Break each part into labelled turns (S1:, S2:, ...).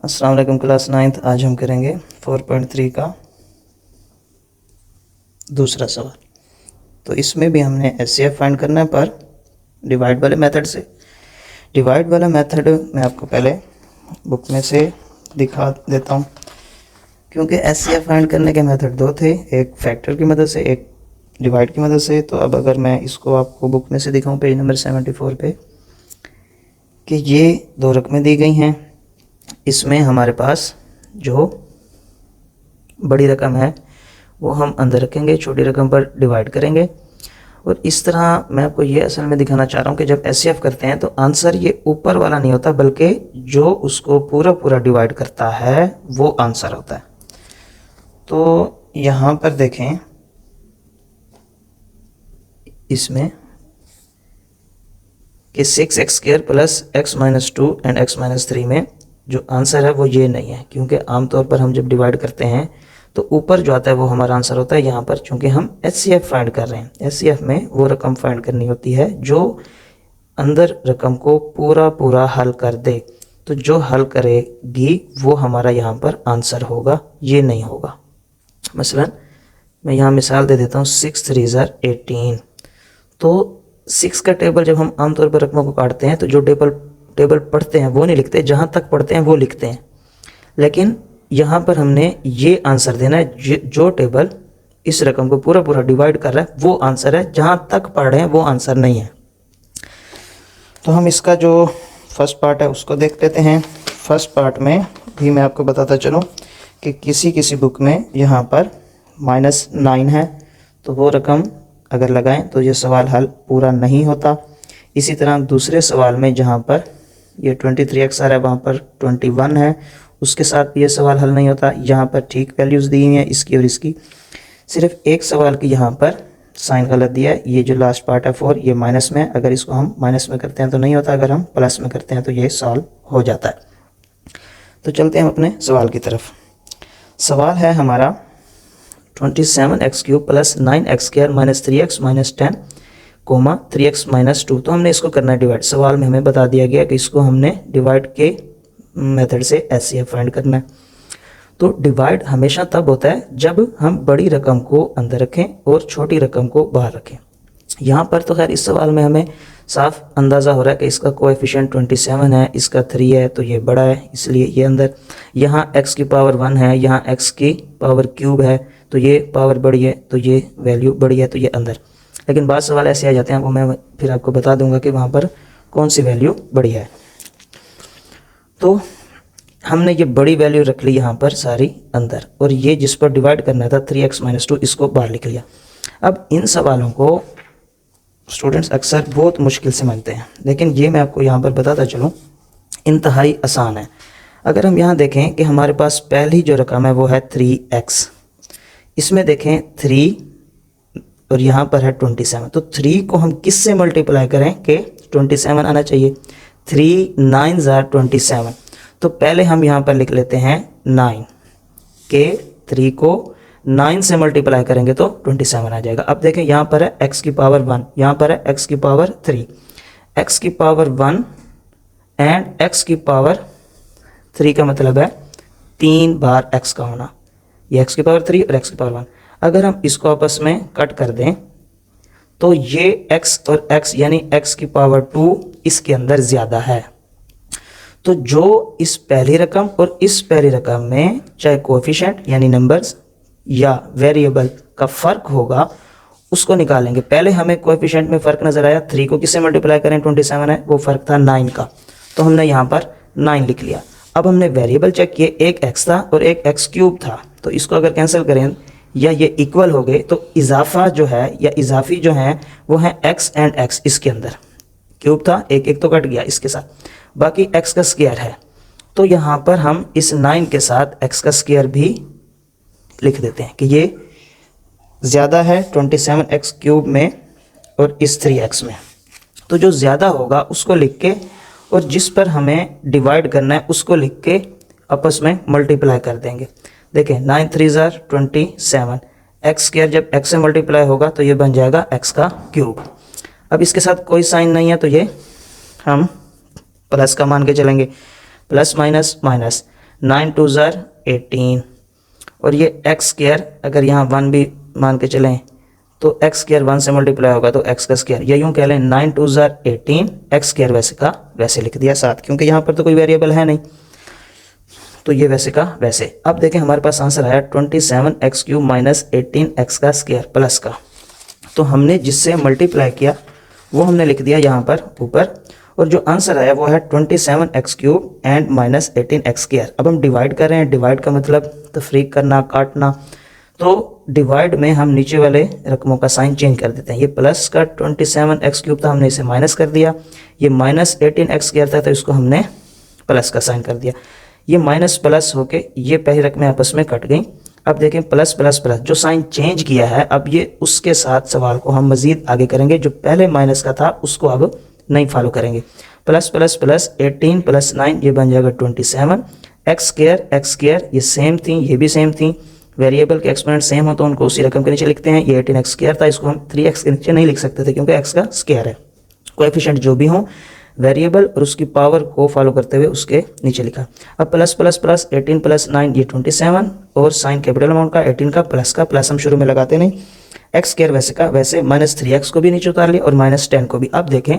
S1: अस्सलाम वालेकुम class 9th। आज हम करेंगे 4.3 का दूसरा सवाल। तो इसमें भी हमने एचसीएफ फाइंड करना है पर डिवाइड वाले मेथड से। डिवाइड वाला मेथड मैं आपको पहले बुक में से दिखा देता हूँ, क्योंकि एचसीएफ फाइंड करने के मेथड दो थे, एक फैक्टर की मदद से, एक डिवाइड की मदद से। तो अब अगर मैं इसको आपको बुक में से दिखाऊँ पेज नंबर 74 पे कि ये दो रकमें दी गई हैं, इसमें हमारे पास जो बड़ी रकम है वो हम अंदर रखेंगे, छोटी रकम पर डिवाइड करेंगे। और इस तरह मैं आपको ये असल में दिखाना चाह रहा हूँ कि जब एचसीएफ करते हैं तो आंसर ये ऊपर वाला नहीं होता, बल्कि जो उसको पूरा पूरा डिवाइड करता है वो आंसर होता है। तो यहाँ पर देखें, इसमें कि 6x² plus x-2 and x-3 में जो आंसर है वो ये नहीं है, क्योंकि आमतौर पर हम जब डिवाइड करते हैं तो ऊपर जो आता है वो हमारा आंसर होता है। यहाँ पर चूंकि हम एचसीएफ फाइंड कर रहे हैं, एचसीएफ में वो रकम फाइंड करनी होती है जो अंदर रकम को पूरा पूरा हल कर दे। तो जो हल करेगी वो हमारा यहाँ पर आंसर होगा, ये नहीं होगा। मसलन मैं यहाँ मिसाल दे देता हूँ, 6 3 18। तो 6 का टेबल जब हम आमतौर पर रकमों को काटते हैं तो जो टेबल पढ़ते हैं वो नहीं लिखते, जहाँ तक पढ़ते हैं वो लिखते हैं। लेकिन यहाँ पर हमने ये आंसर देना है, जो टेबल इस रकम को पूरा पूरा डिवाइड कर रहा है वो आंसर है, जहाँ तक पढ़ रहे हैं वो आंसर नहीं है। तो हम इसका जो फर्स्ट पार्ट है उसको देख लेते हैं। फर्स्ट पार्ट में भी मैं आपको बताता चलूँ कि किसी बुक में यहाँ पर -9 है, तो वो रकम अगर लगाएं तो ये सवाल हल पूरा नहीं होता। इसी तरह दूसरे सवाल में जहाँ पर ये 23x आ रहा है वहाँ पर 21 है, उसके साथ भी ये सवाल हल नहीं होता। यहाँ पर ठीक वैल्यूज़ दी हुई हैं इसकी और इसकी, सिर्फ एक सवाल की यहाँ पर साइन गलत दिया है। ये जो लास्ट पार्ट है 4, ये माइनस में, अगर इसको हम माइनस में करते हैं तो नहीं होता, अगर हम प्लस में करते हैं तो ये सॉल्व हो जाता है। तो चलते हैं हम अपने सवाल की तरफ। सवाल है हमारा 27x³ plus 9x² - 3x - 10, 3x - 2। तो हमने इसको करना है डिवाइड। सवाल में हमें बता दिया गया कि इसको हमने डिवाइड के मेथड से एचसीएफ फाइंड करना है। तो डिवाइड हमेशा तब होता है जब हम बड़ी रकम को अंदर रखें और छोटी रकम को बाहर रखें। यहाँ पर तो खैर इस सवाल में हमें साफ अंदाज़ा हो रहा है कि इसका कोएफिशिएंट 27 है, इसका 3 है, तो ये बड़ा है इसलिए ये अंदर। यहाँ x की पावर 1 है, यहाँ x की पावर क्यूब है, तो ये पावर बड़ी है, तो ये वैल्यू बड़ी है, तो ये अंदर। लेकिन बाद सवाल ऐसे आ जाते हैं, वो मैं फिर आपको बता दूंगा कि वहाँ पर कौन सी वैल्यू बड़ी है। तो हमने ये बड़ी वैल्यू रख ली यहाँ पर सारी अंदर, और ये जिस पर डिवाइड करना था 3x - 2, इसको बाहर लिख लिया। अब इन सवालों को स्टूडेंट्स अक्सर बहुत मुश्किल से समझते हैं, लेकिन ये मैं आपको यहाँ पर बताता चलूँ इंतहाई आसान है। अगर हम यहाँ देखें कि हमारे पास पहली जो रकम है वो है 3x, इसमें देखें 3 और यहाँ पर है 27। तो 3 को हम किससे मल्टीप्लाई करें कि 27 आना चाहिए। 3 9 27। तो पहले हम यहाँ पर लिख लेते हैं 9 के 3 को 9 से मल्टीप्लाई करेंगे तो 27 आ जाएगा। अब देखें यहाँ पर है x की पावर 1, यहाँ पर है x की पावर 3, x की पावर 1 एंड x की पावर 3 का मतलब है 3 बार x का होना, ये x की पावर 3 और x की पावर 1। अगर हम इसको आपस में कट कर दें तो ये x और x यानी x की पावर 2 इसके अंदर ज़्यादा है। तो जो इस पहली रकम और इस पहली रकम में चाहे कोएफिशिएंट यानी नंबर्स या वेरिएबल का फ़र्क होगा उसको निकालेंगे। पहले हमें कोएफिशिएंट में फ़र्क नज़र आया, 3 को किससे मल्टीप्लाई करें 27 है, वो फ़र्क था 9 का, तो हमने यहाँ पर 9 लिख लिया। अब हमने वेरिएबल चेक किए, एक x था और एक x³ था, तो इसको अगर कैंसिल करें या ये इक्वल हो गए तो इजाफा जो है या इजाफी जो है वो है x एंड x। इसके अंदर क्यूब था, एक एक तो कट गया इसके साथ, बाकी x का स्क्वायर है। तो यहाँ पर हम इस 9 के साथ x का स्क्वायर भी लिख देते हैं कि ये ज़्यादा है 27x³ में और इस 3x में। तो जो ज़्यादा होगा उसको लिख के और जिस पर हमें डिवाइड करना है उसको लिख के आपस में मल्टीप्लाई कर देंगे। देखें 9 3 27, x² जब x से मल्टीप्लाई होगा तो ये बन जाएगा x का क्यूब। अब इसके साथ कोई साइन नहीं है तो ये हम प्लस का मान के चलेंगे, प्लस माइनस माइनस। 9 टू ज़ार 18 और ये एक्स स्क्वायर अगर यहाँ 1 भी मान के चलें तो एक्स स्क्वायर 1 से मल्टीप्लाई होगा तो एक्स का स्क्वायर, या यूँ कह लें 9 टू ज़ार 18 एक्स स्क्वायर वैसे का वैसे लिख दिया साथ, क्योंकि यहाँ पर तो कोई वेरिएबल है नहीं तो ये वैसे का वैसे। अब देखें हमारे पास आंसर आया 27x³ माइनस 18x का स्क्वायर प्लस का, तो हमने जिससे मल्टीप्लाई किया वो हमने लिख दिया यहाँ पर ऊपर, और जो आंसर आया वो है 27x³ and minus 18x square. अब हम डिवाइड कर रहे हैं, डिवाइड का मतलब तफरीक करना, काटना, तो डिवाइड में हम नीचे वाले रकमों का साइन चेंज कर देते हैं। ये प्लस का 27x³ था, हमने इसे माइनस कर दिया, ये माइनस 18x स्क्वायर था तो इसको हमने प्लस का साइन कर दिया। ये माइनस प्लस होके ये पहली रकमें आपस में कट गई। अब देखें प्लस प्लस प्लस जो साइन चेंज किया है, अब ये उसके साथ सवाल को हम मजीद आगे करेंगे, जो पहले माइनस का था उसको अब नहीं फॉलो करेंगे। प्लस प्लस प्लस 18 प्लस 9 ये बन जाएगा 27, एक्स स्क्वायर ये सेम थी, ये भी सेम थी, वेरिएबल के एक्सपोनेंट सेम हो तो उनको उसी रकम के नीचे लिखते हैं। ये 18x स्क्वायर था, इसको हम 3x के नीचे नहीं लिख सकते थे क्योंकि x का स्क्वायर है। कोएफिशिएंट जो भी हो वेरिएबल और उसकी पावर को फॉलो करते हुए उसके नीचे लिखा। अब प्लस प्लस प्लस 18 प्लस 9 ये 27 और साइन कैपिटल अमाउंट का 18 का प्लस हम शुरू में लगाते नहीं, एक्स स्क्वायर वैसे का वैसे, माइनस 3x को भी नीचे उतार लिया और माइनस 10 को भी। अब देखें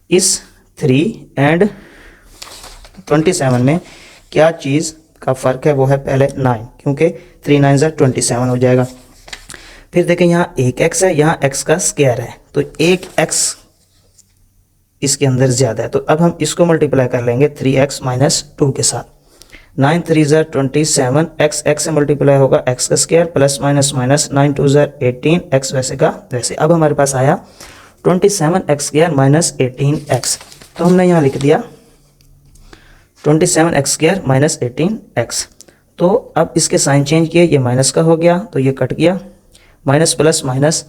S1: इस 3 एंड 27 में क्या चीज़ का फ़र्क है, वो है पहले 9, क्योंकि 3 9 ज़ा 27 हो जाएगा। फिर देखें यहाँ एक x है, यहाँ x का स्क्वायर है, तो एक x इसके अंदर ज़्यादा है, तो अब हम इसको मल्टीप्लाई कर लेंगे 3x माइनस 2 के साथ। 9 3 ज़ा 27, x से मल्टीप्लाई होगा x का स्क्वायर प्लस माइनस माइनस 9 2 ज़ा 18 x वैसे का वैसे। अब हमारे पास आया 27x स्क्वायर माइनस 18x, तो हमने यहाँ लिख दिया 27x स्क्वायर माइनस 18x। तो अब इसके साइन चेंज किए, ये माइनस का हो गया तो ये कट गया, माइनस प्लस माइनस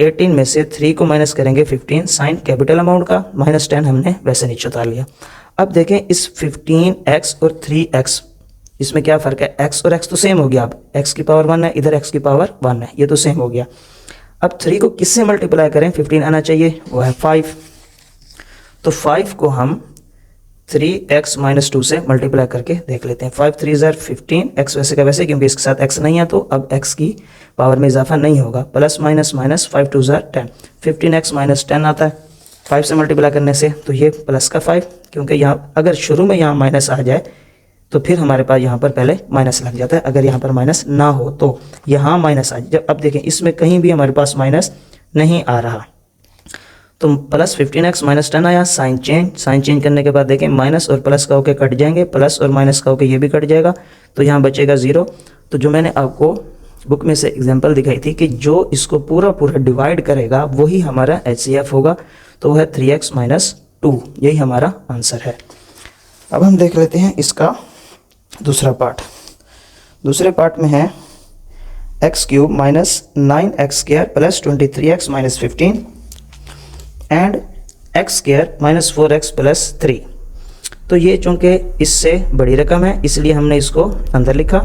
S1: 18 में से 3 को माइनस करेंगे 15 साइन कैपिटल अमाउंट का, माइनस 10 हमने वैसे नीचे उतार लिया। अब देखें इस 15x और 3x इसमें क्या फ़र्क है, x और x तो सेम हो गया, अब x की पावर 1 है, इधर x की पावर 1 है, ये तो सेम हो गया। अब 3 को किससे मल्टीप्लाई करें, 15 आना चाहिए, वो है 5, तो 5 को हम 3x माइनस 2 से मल्टीप्लाई करके देख लेते हैं। 5 3 ज़ा 15, x वैसे का वैसे, क्योंकि इसके साथ x नहीं है तो अब x की पावर में इजाफा नहीं होगा, प्लस माइनस माइनस 5 2 ज़ा 10, 15x माइनस 10 आता है 5 से मल्टीप्लाई करने से, तो ये प्लस का 5, क्योंकि यहाँ अगर शुरू में यहाँ माइनस आ जाए तो फिर हमारे पास यहाँ पर पहले माइनस लग जाता है, अगर यहाँ पर माइनस ना हो तो यहाँ माइनस आ जाए। अब देखें इसमें कहीं भी हमारे पास माइनस नहीं आ रहा, तो प्लस 15x माइनस 10 आया, साइन चेंज करने के बाद देखें माइनस और प्लस का होके कट जाएंगे, प्लस और माइनस का होके ये भी कट जाएगा, तो यहाँ बचेगा 0। तो जो मैंने आपको बुक में से एग्जांपल दिखाई थी कि जो इसको पूरा डिवाइड करेगा वही हमारा HCF होगा, तो वह है 3x माइनस 2, यही हमारा आंसर है। अब हम देख लेते हैं इसका दूसरा पार्ट। दूसरे पार्ट में है x³ minus 9x square plus 23x minus 15 and x square minus 4x plus 3। तो ये चूँकि इससे बड़ी रकम है इसलिए हमने इसको अंदर लिखा,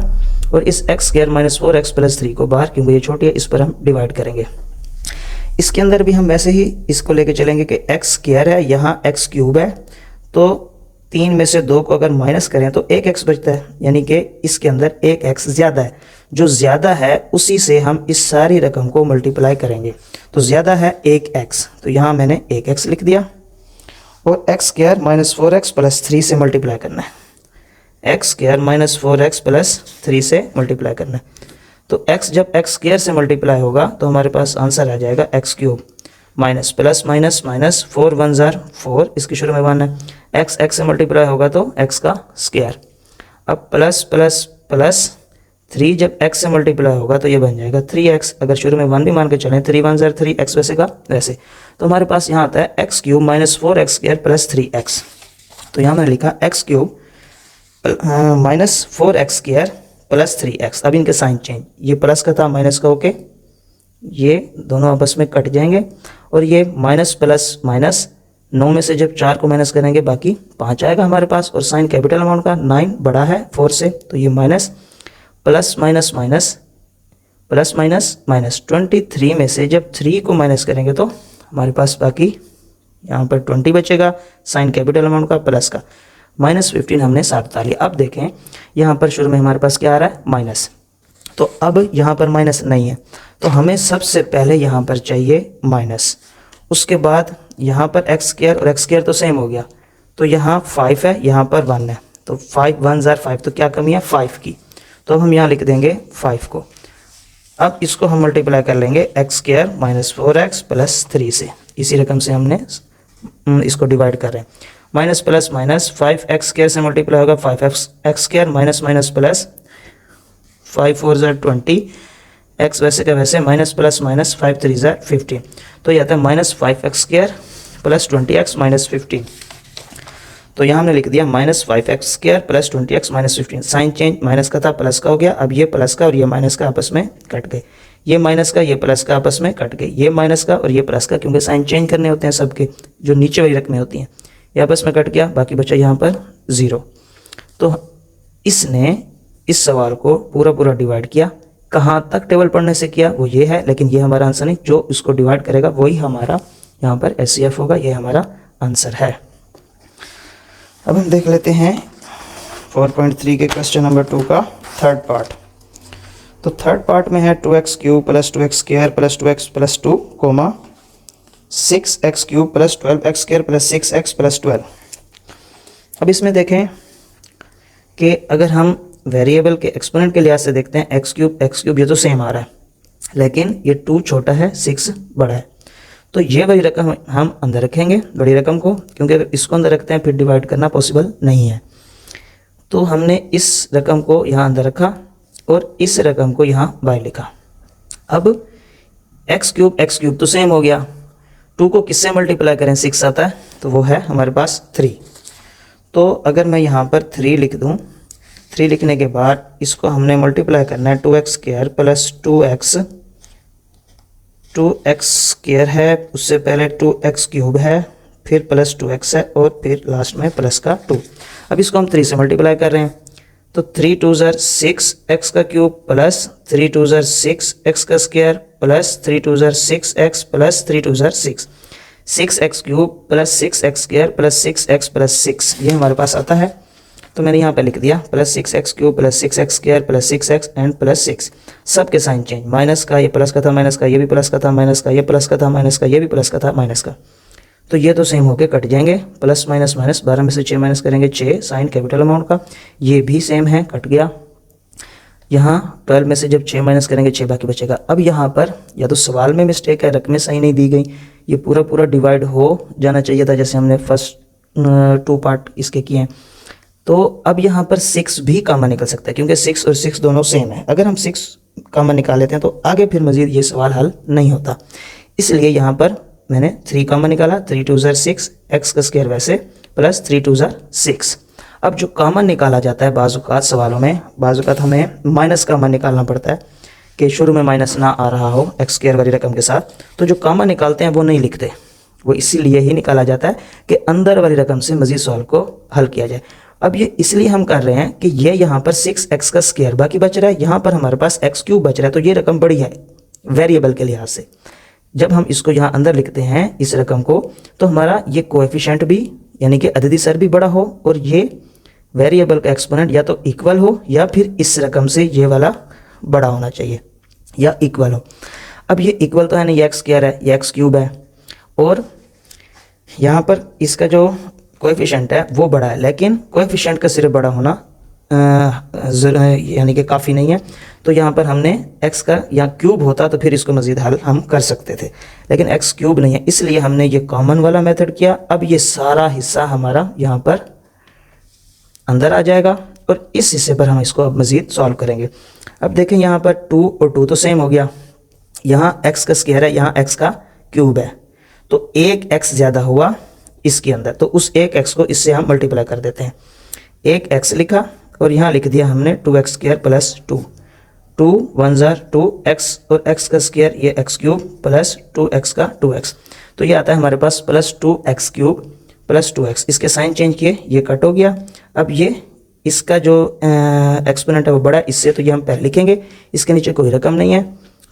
S1: और इस x square minus 4x plus 3 को बाहर, क्योंकि ये छोटी है, इस पर हम डिवाइड करेंगे। इसके अंदर भी हम वैसे ही इसको लेके चलेंगे कि एक्स स्क्वायर है, यहाँ x³ है, तो 3 में से 2 को अगर माइनस करें तो 1x बचता है, यानी कि इसके अंदर 1x ज़्यादा है, जो ज़्यादा है उसी से हम इस सारी रकम को मल्टीप्लाई करेंगे, तो ज़्यादा है 1x, तो यहाँ मैंने 1x लिख दिया, और x square minus 4x plus 3 से मल्टीप्लाई करना है, x square minus 4x plus 3 से मल्टीप्लाई करना है, तो x जब एक्स स्क्वायर से मल्टीप्लाई होगा तो हमारे पास आंसर आ जाएगा x³ minus plus minus minus 4 1 ज़ा 4, इसकी शुरू में 1 है, x से मल्टीप्लाई होगा तो x का स्क्वायर, अब प्लस प्लस प्लस 3 जब x से मल्टीप्लाई होगा तो ये बन जाएगा 3x, अगर शुरू में 1 भी मान के चलें 3 1 ज़ा 3, x वैसे का वैसे, तो हमारे पास यहाँ आता है x³ minus 4x square plus 3x, तो यहाँ मैंने लिखा x³ minus 4x square plus 3x। अब इनके साइन चेंज, ये प्लस का था माइनस का होके ये दोनों आपस में कट जाएंगे, और ये माइनस प्लस माइनस 9 में से जब 4 को माइनस करेंगे बाकी 5 आएगा हमारे पास, और साइन कैपिटल अमाउंट का 9 बड़ा है 4 से, तो ये minus plus minus minus plus minus minus 23 में से जब 3 को माइनस करेंगे तो हमारे पास बाकी यहाँ पर 20 बचेगा, साइन कैपिटल अमाउंट का प्लस का, -15 हमने साथ उतार लिया। अब देखें यहाँ पर शुरू में हमारे पास क्या आ रहा है, माइनस। तो अब यहाँ पर माइनस नहीं है, तो हमें सबसे पहले यहाँ पर चाहिए माइनस। उसके बाद यहाँ पर एक्स स्क्वायर और एक्स स्क्वायर तो सेम हो गया, तो यहाँ 5 है, यहाँ पर 1 है, तो 5 1 जार 5, तो क्या कमी है 5 की, तो हम यहाँ लिख देंगे 5 को। अब इसको हम मल्टीप्लाई कर लेंगे एक्स स्क्वायर -4x + 3 से, इसी रकम से हमने इसको डिवाइड कर रहे हैं। Minus plus minus 5x square से मल्टीप्लाई होगा 5x square, minus minus plus 5 4 jar 20, x वैसे का वैसे, माइनस प्लस माइनस 5 3 जार 15, तो यह आता है -5x स्क्वायर + 20x - 15। तो यहाँ हमने लिख दिया -5x square + 20x - 15। Sign change, minus का था प्लस का हो गया, अब ये प्लस का और ये माइनस का आपस में कट गए, ये माइनस का ये प्लस का आपस में कट गए, ये माइनस का और ये प्लस का, क्योंकि साइन चेंज करने होते हैं सबके, जो नीचे वाली रकमें होती हैं, ये आपस में कट गया, बाकी बचा यहाँ पर 0। तो इसने इस सवाल को पूरा डिवाइड किया। कहाँ तक टेबल पढ़ने से किया वो ये है, लेकिन ये हमारा आंसर नहीं, जो इसको डिवाइड करेगा वही हमारा यहाँ पर SCF होगा, ये हमारा आंसर है। अब हम देख लेते हैं 4.3 के क्वेश्चन नंबर 2 का थर्ड पार्ट। तो थर्ड पार्ट में है 2x³ + 2x² + 2x + 2, 6x³ + 12x² + 6x + 12। अब इसमें देखें कि अगर हम वेरिएबल के एक्सपोनेंट के लिहाज से देखते हैं, x³ ये तो सेम आ रहा है, लेकिन ये 2 छोटा है, 6 बड़ा है, तो ये बड़ी रकम हम अंदर रखेंगे, बड़ी रकम को, क्योंकि अगर इसको अंदर रखते हैं फिर डिवाइड करना पॉसिबल नहीं है। तो हमने इस रकम को यहाँ अंदर रखा और इस रकम को यहाँ बाहर लिखा। अब x³ तो सेम हो गया, 2 को किससे मल्टीप्लाई करें, 6 आता है, तो वो है हमारे पास 3। तो अगर मैं यहाँ पर 3 लिख दूँ, 3 लिखने के बाद इसको हमने मल्टीप्लाई करना है 2x² + 2x² है, उससे पहले 2x³ है, फिर + 2x है और फिर लास्ट में प्लस का 2। अब इसको हम 3 से मल्टीप्लाई कर रहे हैं, तो 3 2 jar 6x³ + 3 2 jar 6x² + 3 2 jar 6x + 3 2 jar 6, 6x³ + 6x² + 6x + 6, ये हमारे पास आता है। तो मैंने यहाँ पे लिख दिया +6x³ + 6x² + 6x एंड +6, सबके साइन चेंज, माइनस का ये प्लस का था, माइनस का ये भी प्लस का था, माइनस का ये प्लस का था, माइनस का ये भी प्लस का था, माइनस का, तो ये तो सेम होके कट जाएंगे, प्लस माइनस माइनस, 12 में से 6 माइनस करेंगे 6, साइन कैपिटल अमाउंट का, ये भी सेम है, कट गया। यहाँ 12 में से जब 6 माइनस करेंगे 6 बाकी बचेगा। अब यहाँ पर या तो सवाल में मिस्टेक है, रकमें सही नहीं दी गई, ये पूरा डिवाइड हो जाना चाहिए था, जैसे हमने फर्स्ट 2 पार्ट इसके किए हैं। तो अब यहाँ पर 6 भी कॉमन निकल सकता है, क्योंकि 6 और 6 दोनों सेम है। अगर हम 6 कॉमन निकाल लेते हैं तो आगे फिर मजीद ये सवाल हल नहीं होता, इसलिए यहाँ पर मैंने 3 कॉमन निकाला, 3 2 जार 6, x² वैसे + 3 2 जार 6। अब जो कॉमन निकाला जाता है बाज़-औक़ात सवालों में, बाज़-औक़ात हमें माइनस कॉमन निकालना पड़ता है कि शुरू में माइनस ना आ रहा हो x² वाली रकम के साथ, तो जो कॉमन निकालते हैं वो नहीं लिखते, वो इसीलिए ही निकाला जाता है कि अंदर वाली रकम से मजीद सवाल को हल किया जाए। अब ये इसलिए हम कर रहे हैं कि ये यहाँ पर 6x² बाकी बच रहा है, यहाँ पर हमारे पास x³ बच रहा है, तो ये रकम बड़ी है वेरिएबल के लिहाज से। जब हम इसको यहाँ अंदर लिखते हैं इस रकम को, तो हमारा ये कोएफिशिएंट भी यानी कि अददी सर भी बड़ा हो और ये वेरिएबल का एक्सपोनेंट या तो इक्वल हो या फिर इस रकम से ये वाला बड़ा होना चाहिए या इक्वल हो। अब ये इक्वल तो है नहीं, ये x² है, ये x³ है, और यहाँ पर इसका जो कोएफिशिएंट है वो बड़ा है, लेकिन कोएफिशिएंट का सिर्फ बड़ा होना यानी कि काफ़ी नहीं है। तो यहाँ पर हमने x का या क्यूब होता तो फिर इसको मज़ीद हल हम कर सकते थे, लेकिन x³ नहीं है, इसलिए हमने ये कॉमन वाला मेथड किया। अब ये सारा हिस्सा हमारा यहाँ पर अंदर आ जाएगा और इस हिस्से पर हम इसको अब मज़ीद सॉल्व करेंगे। अब देखें यहाँ पर 2 और 2 तो सेम हो गया, यहाँ x का स्क्वायर है, यहाँ x का क्यूब है, तो एक x ज़्यादा हुआ इसके अंदर, तो उस एक x को इससे हम मल्टीप्लाई कर देते हैं। एक x लिखा और यहाँ लिख दिया हमने 2x² + 2, 2 1 जार 2x और x का स्क्वायर ये x³ + 2x का 2x, तो ये आता है हमारे पास +2x³ + 2x। इसके साइन चेंज किए, ये कट हो गया। अब ये इसका जो एक्सपोनेंट है वो बड़ा है इससे, तो ये हम पहले लिखेंगे, इसके नीचे कोई रकम नहीं है,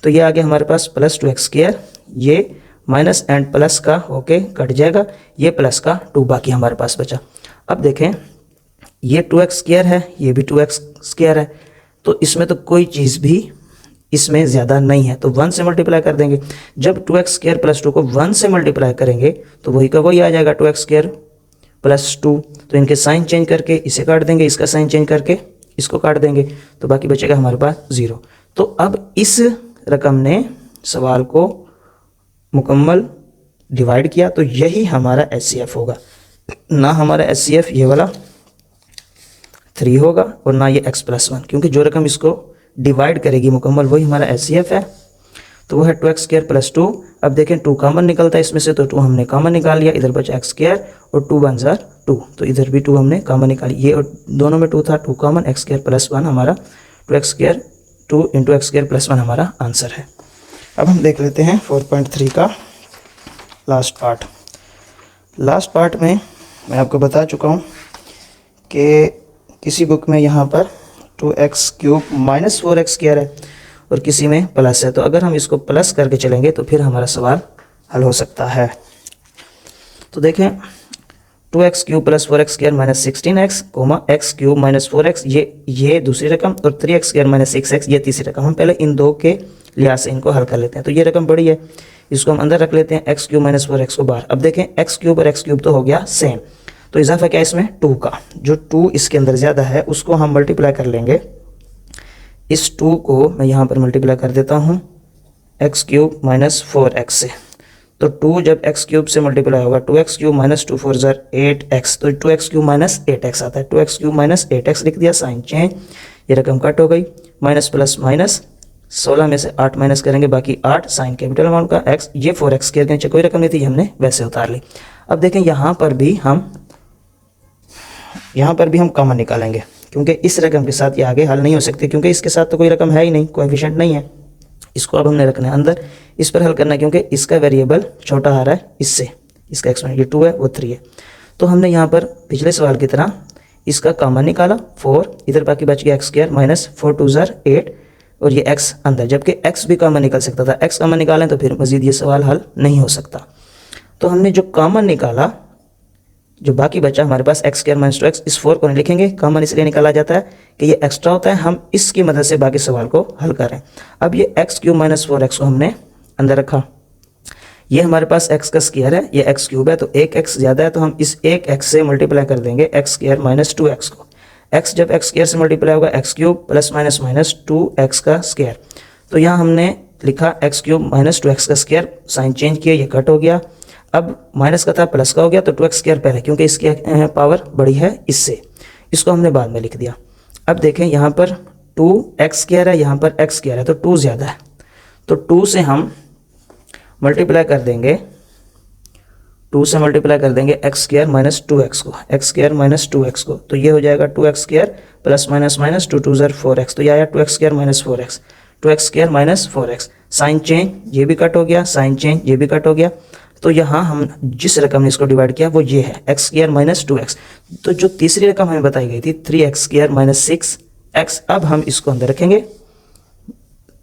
S1: तो ये आ गया हमारे पास +2x², ये माइनस एंड प्लस का होके कट जाएगा, ये प्लस का 2 बाकी हमारे पास बचा। अब देखें ये 2x स्क्वायर है, ये भी 2x स्क्वायर है, तो इसमें तो कोई चीज़ भी इसमें ज़्यादा नहीं है, तो 1 से मल्टीप्लाई कर देंगे। जब 2x स्क्वायर प्लस 2 को 1 से मल्टीप्लाई करेंगे तो वही का वही आ जाएगा 2x स्क्वायर प्लस 2। तो इनके साइन चेंज करके इसे काट देंगे, इसका साइन चेंज करके इसको काट देंगे, तो बाकी बचेगा हमारे पास 0। तो अब इस रकम ने सवाल को मुकम्मल डिवाइड किया, तो यही हमारा HCF होगा। ना हमारा HCF ये वाला 3 होगा और ना ये x+1, क्योंकि जो रकम इसको डिवाइड करेगी मुकम्मल वही हमारा HCF है। तो वो है 2x स्क्वायर प्लस 2। अब देखें 2 कॉमन निकलता है इसमें से, तो 2 हमने कॉमन निकाल लिया, इधर बचा x स्क्वायर और 2 1 जार 2, तो इधर भी 2 हमने कॉमन निकाली। ये और दोनों में 2 था, 2 कॉमन, x स्क्वायर प्लस 1 हमारा 2x square 2 into x square plus 1 हमारा आंसर है। अब हम देख लेते हैं 4.3 का लास्ट पार्ट। लास्ट पार्ट में मैं आपको बता चुका हूँ कि किसी बुक में यहाँ पर 2x cube minus 4x square है और किसी में प्लस है, तो अगर हम इसको प्लस करके चलेंगे तो फिर हमारा सवाल हल हो सकता है। तो देखें 2x cube plus 4x square minus 16x comma x cube minus 4x, ये दूसरी रकम, और 3x स्क्वायर माइनस 6x ये तीसरी रकम। हम पहले इन दो के लिहाज से इनको हल कर लेते हैं। तो ये रकम बड़ी है, इसको हम अंदर रख लेते हैं, x क्यूब माइनस 4x को बाहर। अब देखें x क्यूब और x क्यूब तो हो गया सेम, तो इजाफा क्या है इसमें 2 का, जो 2 इसके अंदर ज़्यादा है उसको हम मल्टीप्लाई कर लेंगे। इस 2 को मैं यहाँ पर मल्टीप्लाई कर देता हूँ x क्यूब माइनस 4x से, तो 2 जब x क्यूब से मल्टीप्लाई होगा 2x cube minus 2 4 jar 8x, तो 2x क्यूब माइनस 8x आता है। 2x क्यूब माइनस 8x लिख दिया, साइन चेंज, ये रकम कट हो गई, माइनस प्लस माइनस, 16 में से 8 माइनस करेंगे बाकी 8, साइन कैपिटल अमाउंट का x, ये 4x स्क्वायर के नीचे कोई रकम नहीं थी, हमने वैसे उतार ली। अब देखें यहाँ पर भी हम कॉमन निकालेंगे, क्योंकि इस रकम के साथ ये आगे हल नहीं हो सकती, क्योंकि इसके साथ तो कोई रकम है ही नहीं, कोएफिशिएंट नहीं है। इसको अब हमने रखना है अंदर, इस पर हल करना है, क्योंकि इसका वेरिएबल छोटा आ रहा है इससे, इसका एक्सपोनेंट ये 2 है वो 3 है। तो हमने यहाँ पर पिछले सवाल की तरह इसका कॉमन निकाला 4, इधर बाकी बच गया x स्क्वायर माइनस 4 2 जार 8 और ये x अंदर, जबकि x भी कॉमन निकल सकता था। x कॉमन निकालें तो फिर मजीद ये सवाल हल नहीं हो सकता। तो हमने जो कॉमन निकाला, जो बाकी बचा हमारे पास x स्क्वायर माइनस 2x, इस 4 को नहीं लिखेंगे, कॉमन इसलिए निकाला जाता है कि ये एक्स्ट्रा होता है, हम इसकी मदद से बाकी सवाल को हल करें। अब ये x क्यूब माइनस 4x को हमने अंदर रखा, ये हमारे पास x का स्क्वायर है, ये x क्यूब है, तो एक x ज़्यादा है, तो हम इस एक x से मल्टीप्लाई कर देंगे x स्क्वायर माइनस 2x को। x जब x स्क्वायर से मल्टीप्लाई होगा x cube plus minus minus 2x का स्क्वायर, तो यहाँ हमने लिखा x क्यूब माइनस 2x का स्क्वायर, साइन चेंज किया, ये कट हो गया। अब माइनस का था प्लस का हो गया, तो 2x स्क्वायर पहले, क्योंकि इसकी पावर बड़ी है इससे, इसको हमने बाद में लिख दिया। अब देखें यहाँ पर 2x स्क्वायर है, यहाँ पर x स्क्वायर है, तो 2 ज़्यादा है, तो 2 से हम मल्टीप्लाई कर देंगे, 2 से मल्टीप्लाई कर देंगे x स्क्वायर माइनस 2x को, x स्क्वायर माइनस 2x को, तो ये हो जाएगा 2x square plus minus minus 2 2 जार 4x, तो ये आया 2x square minus 4x, 2x square minus 4x, sign change, ये भी कट हो गया, साइन चेंज, ये भी कट हो गया। तो यहाँ हम जिस रकम ने इसको डिवाइड किया वो ये है x स्क्वायर माइनस 2x। तो जो तीसरी रकम हमें बताई गई थी 3x स्क्वायर माइनस 6x, अब हम इसको अंदर रखेंगे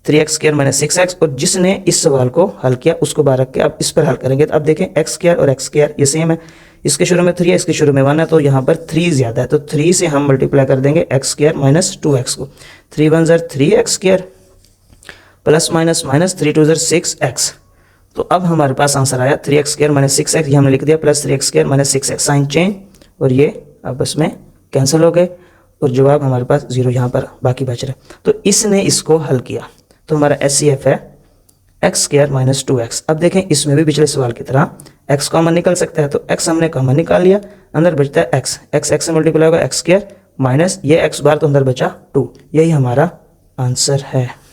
S1: 3x स्क्वायर माइनस 6x, और जिसने इस सवाल को हल किया उसको बाहर रख के अब इस पर हल करेंगे। तो अब देखें x स्क्वायर और x स्क्वायर ये सेम है, इसके शुरू में 3 है, इसके शुरू में 1 है, तो यहाँ पर 3 ज़्यादा है, तो 3 से हम मल्टीप्लाई कर देंगे x स्क्वायर माइनस 2x को, 3 1 jar 3x square plus minus minus 3 2 jar 6x। तो अब हमारे पास आंसर आया 3x स्क्वायर माइनस 6x, ये हमने लिख दिया, plus 3x square minus 6x, sign change, और ये आपस में कैंसिल हो गए और जवाब हमारे पास 0 यहाँ पर बाकी बच रहे। तो इसने इसको हल किया, तो हमारा HCF है x स्क्वायर माइनस 2x। अब देखें इसमें भी पिछले सवाल की तरह x कॉमन निकल सकता है, तो x हमने कॉमन निकाल लिया, अंदर बचता है x से मल्टीप्लाई होगा x स्क्वायर माइनस ये x बार, तो अंदर बचा 2, यही हमारा आंसर है।